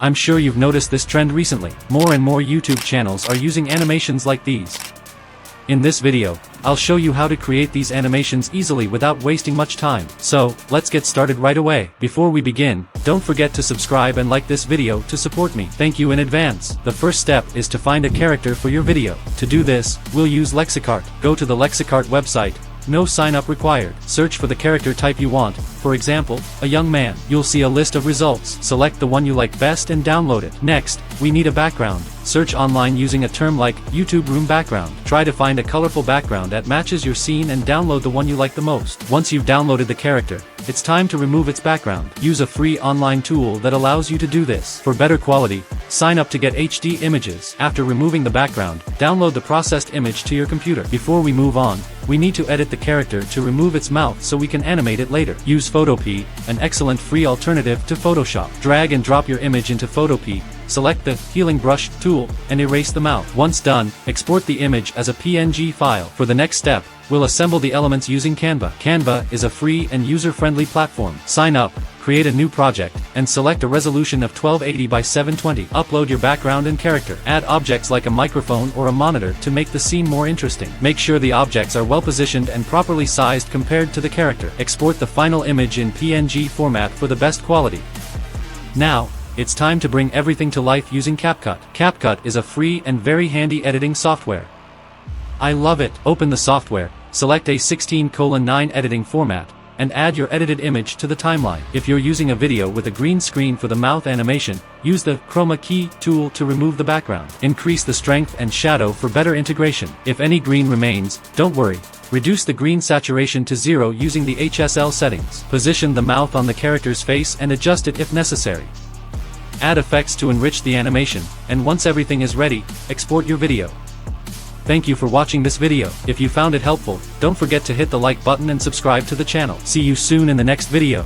I'm sure you've noticed this trend recently. More and more YouTube channels are using animations like these. In this video, I'll show you how to create these animations easily without wasting much time. So, let's get started right away. Before we begin, don't forget to subscribe and like this video to support me. Thank you in advance. The first step is to find a character for your video. To do this, we'll use CAPCUT. Go to the CAPCUT website. No sign up required. Search for the character type you want, for example, a young man. You'll see a list of results. Select the one you like best and download it. Next, we need a background. Search online using a term like YouTube room background. Try to find a colorful background that matches your scene and download the one you like the most. Once you've downloaded the character, it's time to remove its background. Use a free online tool that allows you to do this. For better quality, sign up to get HD images. After removing the background, download the processed image to your computer. Before we move on, we need to edit the character to remove its mouth so we can animate it later. Use Photopea, an excellent free alternative to Photoshop. Drag and drop your image into Photopea. Select the healing brush tool and erase the mouth. Once done, export the image as a PNG file. For the next step, we'll assemble the elements using Canva. Canva is a free and user-friendly platform. Sign up, create a new project, and select a resolution of 1280 by 720. Upload your background and character. Add objects like a microphone or a monitor to make the scene more interesting. Make sure the objects are well positioned and properly sized compared to the character. Export the final image in PNG format for the best quality. Now, it's time to bring everything to life using CAPCUT. CAPCUT is a free and very handy editing software. I love it. Open the software, select a 16:9 editing format, and add your edited image to the timeline. If you're using a video with a green screen for the mouth animation, use the chroma key tool to remove the background. Increase the strength and shadow for better integration. If any green remains, don't worry. Reduce the green saturation to 0 using the HSL settings. Position the mouth on the character's face and adjust it if necessary. Add effects to enrich the animation, and once everything is ready, export your video. Thank you for watching this video. If you found it helpful, don't forget to hit the like button and subscribe to the channel. See you soon in the next video.